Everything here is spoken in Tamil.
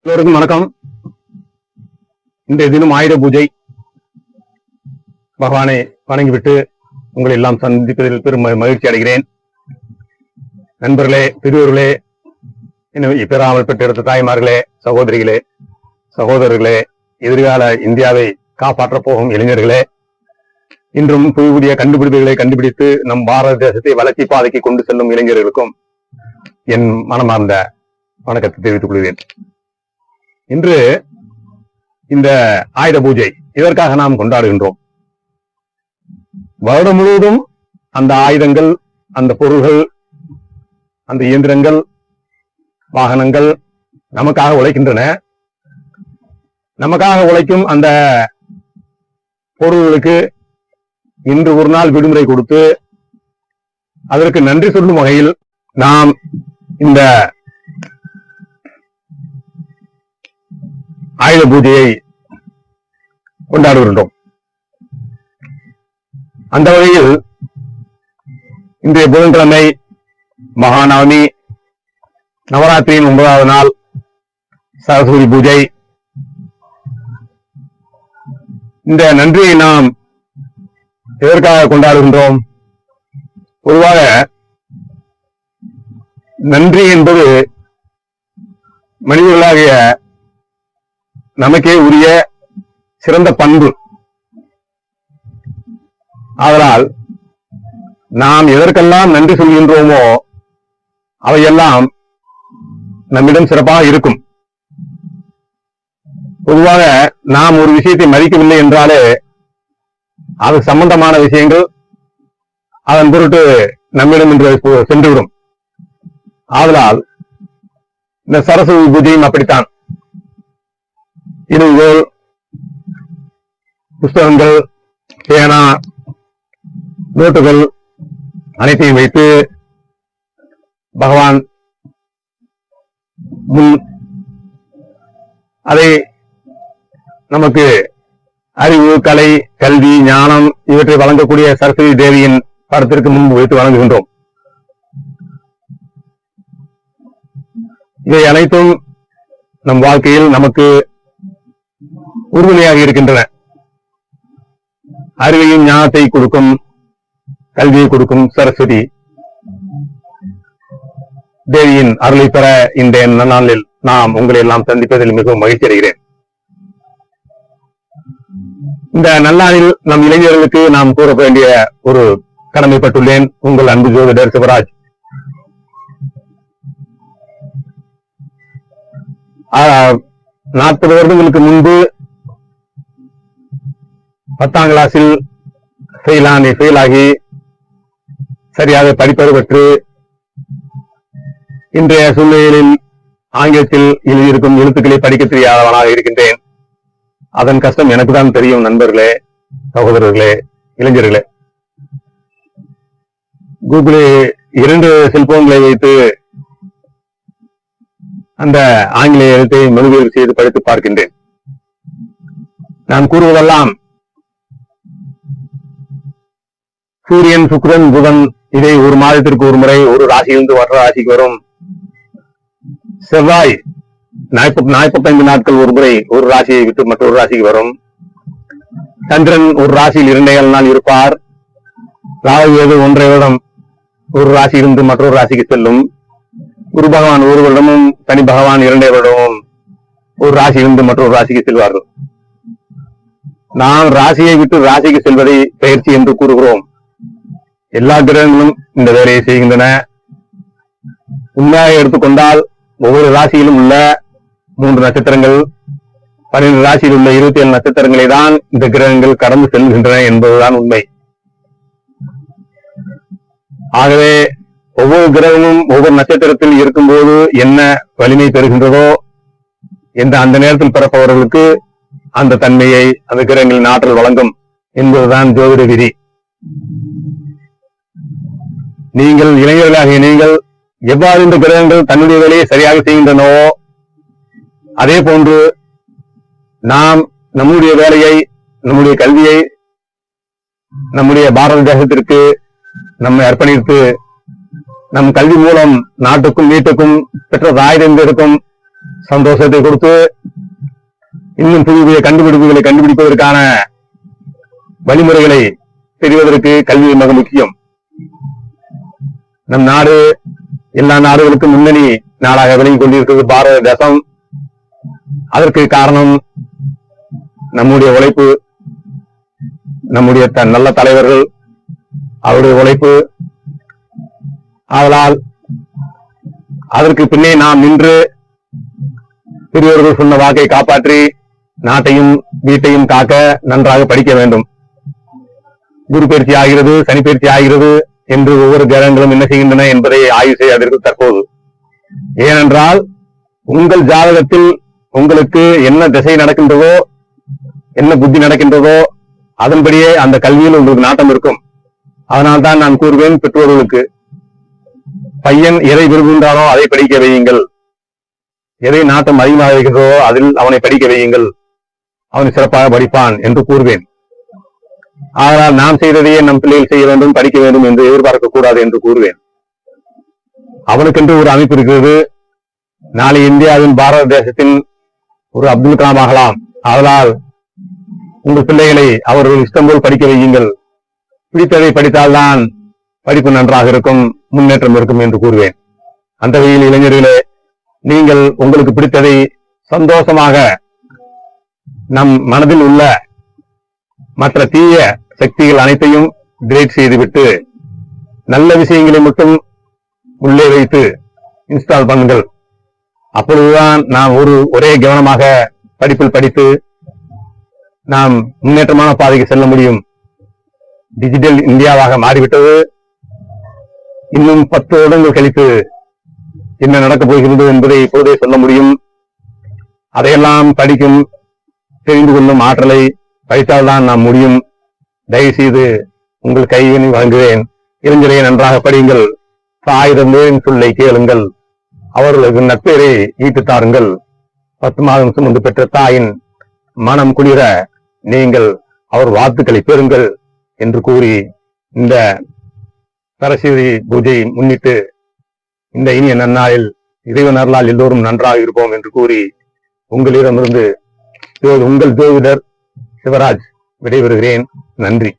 எல்லோருக்கும் வணக்கம். இன்றைய தினம் ஆயுத பூஜை. பகவானை வணங்கிவிட்டு உங்களை எல்லாம் சந்திப்பதில் பெரும் மகிழ்ச்சி அடைகிறேன். நண்பர்களே, பெரியோர்களே, பெறாமல் பெற்றெடுத்த தாய்மார்களே, சகோதரிகளே, சகோதரர்களே, எதிர்கால இந்தியாவை காப்பாற்றப் போகும் இளைஞர்களே, இன்றும் புதிய புதிய கண்டுபிடிப்புகளை கண்டுபிடித்து நம் பாரத தேசத்தை வளர்ச்சி பாதைக்கு கொண்டு செல்லும் இளைஞர்களுக்கும் என் மனமார்ந்த வணக்கத்தை தெரிவித்துக் கொள்கிறேன். இன்று இந்த ஆயுத பூஜை இதற்காக நாம் கொண்டாடுகின்றோம். வருடம் முழுவதும் அந்த ஆயுதங்கள், அந்த பொருள்கள், அந்த இயந்திரங்கள், வாகனங்கள் நமக்காக உழைக்கின்றன. நமக்காக உழைக்கும் அந்த பொருள்களுக்கு இன்று ஒரு நாள் விடுமுறை கொடுத்து அதற்கு நன்றி சொல்லும் வகையில் நாம் இந்த ஆயுத பூஜையை கொண்டாடுகின்றோம். அந்த வகையில் இன்றைய புதன்கிழமை மகாநவமி, நவராத்திரியின் 9வது நாள், சரஸ்வதி பூஜை. இந்த நன்றியை நாம் எதற்காக கொண்டாடுகின்றோம்? பொதுவாக நன்றி என்பது மனிதர்களாகிய நமக்கே உரிய சிறந்த பண்பு. ஆதலால் நாம் எதற்கெல்லாம் நன்றி சொல்கின்றோமோ அவையெல்லாம் நம்மிடம் சிறப்பாக இருக்கும். பொதுவாக நாம் ஒரு விஷயத்தை மதிக்கவில்லை என்றாலே அது சம்பந்தமான விஷயங்கள் அதன் பொருட்டு நம்மிடம் என்று சென்றுவிடும். ஆதலால் இந்த சரஸ்வதி பூஜையும் அப்படித்தான். இருங்கோல், புஸ்தகங்கள், பேனா, நோட்டுகள் அனைத்தையும் வைத்து பகவான் முன் அதை நமக்கு அறிவு, கலை, கல்வி, ஞானம் இவற்றை வழங்கக்கூடிய சரஸ்வதி தேவியின் படத்திற்கு முன்பு வைத்து வழங்குகின்றோம். இவை அனைத்தும் நம் வாழ்க்கையில் நமக்கு உறுதுணையாக இருக்கின்றன. அறிவையும் ஞானத்தை கொடுக்கும், கல்வியை கொடுக்கும் சரஸ்வதி தேவியின் அருளை பெற இன்றைய நாளில் நாம் உங்களை எல்லாம் சந்திப்பதில் மிகவும் மகிழ்ச்சி அடைகிறேன். இந்த நல்லாளில் நம் இளைஞர்களுக்கு நாம் கூற வேண்டிய ஒரு கடமைப்பட்டுள்ளேன். உங்கள் அன்பு ஜோதிடர் சிவராஜ். 40 வருடங்களுக்கு முன்பு 10ஆம் கிளாஸில் ஃபெயில் ஆகி சரியாக படிப்பது பெற்று இன்றைய சூழ்நிலையில் ஆங்கிலத்தில் எழுதியிருக்கும் எழுத்துக்களை படிக்க தெரியாதவனாக இருக்கின்றேன். அதன் கஷ்டம் எனக்கு தான் தெரியும். நண்பர்களே, சகோதரர்களே, இளைஞர்களே, கூகுளில் 2 செல்போன்களை வைத்து அந்த ஆங்கில எழுத்தை மொழிபெயர்ப்பு செய்து படித்து பார்க்கின்றேன். நான் கூறுவதெல்லாம் சூரியன், சுக்கிரன், புதன் இதை ஒரு மாதத்திற்கு ஒரு முறை ஒரு ராசியிலிருந்து மற்ற ராசிக்கு வரும். செவ்வாய் 45 நாட்கள் ஒரு முறை ஒரு ராசியை விட்டு மற்றொரு ராசிக்கு வரும். சந்திரன் ஒரு ராசியில் 2 நாள் இருப்பார். ராகு 1.5 வருடம் ஒரு ராசியிலிருந்து மற்றொரு ராசிக்கு செல்லும். குரு பகவான் 1 வருடமும் சனி பகவான் 2 வருடமும் ஒரு ராசியிலிருந்து மற்றொரு ராசிக்கு செல்வார்கள். நாம் ராசியை விட்டு ராசிக்கு செல்வதை பயிற்சி என்று கூறுகிறோம். எல்லா கிரகங்களும் இந்த வேலையை செய்கின்றன. உண்மையாக எடுத்துக்கொண்டால் ஒவ்வொரு ராசியிலும் உள்ள 3 நட்சத்திரங்கள், 12 ராசியில் உள்ள 27 நட்சத்திரங்களை தான் இந்த கிரகங்கள் கடந்து செல்கின்றன என்பதுதான் உண்மை. ஆகவே ஒவ்வொரு கிரகமும் ஒவ்வொரு நட்சத்திரத்தில் இருக்கும்போது என்ன வலிமை பெறுகின்றதோ அந்த நேரத்தில் பிறப்பவர்களுக்கு அந்த தன்மையை அந்த கிரகங்களின் ஆற்றல் வழங்கும் என்பதுதான் ஜோதிட விதி. நீங்கள் இளைஞர்களாகிய நீங்கள் எவ்வாறு இந்த கிரகங்கள் தன்னுடைய வேலையை சரியாக செய்கின்றனவோ அதே போன்று நாம் நம்முடைய வேலையை, நம்முடைய கல்வியை நம்முடைய பாரத தேசத்திற்கு நம்மை அர்ப்பணித்து நம் கல்வி மூலம் நாட்டுக்கும் வீட்டுக்கும் பெற்ற தாய் தந்தையருக்கும் சந்தோஷத்தை கொடுத்து இன்னும் புதிய புதிய கண்டுபிடிப்புகளை கண்டுபிடிப்பதற்கான வழிமுறைகளை தெரிவதற்கு கல்வி மிக முக்கியம். நம் நாடு எல்லா நாடுகளுக்கும் முன்னணி நாடாக விளங்கிக் கொண்டிருக்கிறது பாரத தேசம். அதற்கு காரணம் நம்முடைய உழைப்பு, நம்முடைய நல்ல தலைவர்கள், அவருடைய உழைப்பு. ஆதலால் அதற்கு பின்னே நாம் நின்று பெரியவர்கள் சொன்ன வாக்கை காப்பாற்றி நாட்டையும் வீட்டையும் காக்க நன்றாக படிக்க வேண்டும். குரு பயிற்சி ஆகிறது, சனி பயிற்சி ஆகிறது என்று ஒவ்வொரு கிரகங்களும் என்ன செய்கின்றன என்பதை ஆய்வு செய்யாதீர்கள் தற்போது. ஏனென்றால் உங்கள் ஜாதகத்தில் உங்களுக்கு என்ன திசை நடக்கின்றதோ, என்ன புத்தி நடக்கின்றதோ அதன்படியே அந்த கல்வியில் உங்களுக்கு நாட்டம் இருக்கும். அதனால்தான் நான் கூறுவேன் பெற்றோர்களுக்கு, பையன் எதை விரும்புகின்றானோ அதை படிக்க வையுங்கள். எதை நாட்டம் அதிகமாக இருக்கின்றதோ அதில் அவனை படிக்க வையுங்கள். அவன் சிறப்பாக படிப்பான் என்று கூறுவேன். ஆனால் நாம் செய்ததையே நம் பிள்ளைகள் செய்ய வேண்டும், படிக்க வேண்டும் என்று எதிர்பார்க்க கூடாது என்று கூறுவேன். அவனுக்கென்று ஒரு அமைப்பு இருக்கிறது. நாளை இந்தியாவின் பாரத தேசத்தின் ஒரு அப்துல் கலாம் ஆகலாம். அதனால் உங்கள் பிள்ளைகளை அவர்கள் இஷ்டம் போல் படிக்க வையுங்கள். பிடித்ததை படித்தால்தான் படிப்பு நன்றாக இருக்கும், முன்னேற்றம் இருக்கும் என்று கூறுவேன். அந்த வகையில் இளைஞர்களே, நீங்கள் உங்களுக்கு பிடித்ததை சந்தோஷமாக நம் மனதில் உள்ள மற்ற தீய சக்திகள் அனைத்தையும் டிலீட் செய்துவிட்டு நல்ல விஷயங்களை மட்டும் உள்ளே வைத்து இன்ஸ்டால் பண்ணுங்கள். அப்பொழுதுதான் நாம் ஒரே கவனமாக படிப்பில் படித்து நாம் முன்னேற்றமான பாதைக்கு செல்ல முடியும். டிஜிட்டல் இந்தியாவாக மாறிவிட்டது. இன்னும் 10 வருடங்கள் கழித்து என்ன நடக்கப் போகிறது என்பதை இப்போதே சொல்ல முடியும். அதையெல்லாம் படிக்கும் தெரிந்து கொள்ளும் ஆற்றலை படித்தால்தான் நாம் முடியும். தயவு செய்து உங்கள் கையினை வழங்குவேன். இளைஞரை நன்றாக படியுங்கள். தாய் தந்தையின் சொல்லை கேளுங்கள். அவர்களுக்கு நற்பெயரை ஈட்டு தாருங்கள். 10 மாதம் சுமந்து பெற்ற தாயின் மனம் குளிர நீங்கள் அவர் வாழ்த்துக்களை பெறுங்கள் என்று கூறி, இந்த சரஸ்வதி பூஜையை முன்னிட்டு இந்த இனிய நன்னாளில் இறைவன் அருளால் எல்லோரும் நன்றாக இருப்போம் என்று கூறி உங்களிடமிருந்து உங்கள் ஜோதிடர் சிவராஜ் விடைபெறுகிறேன். நன்றி.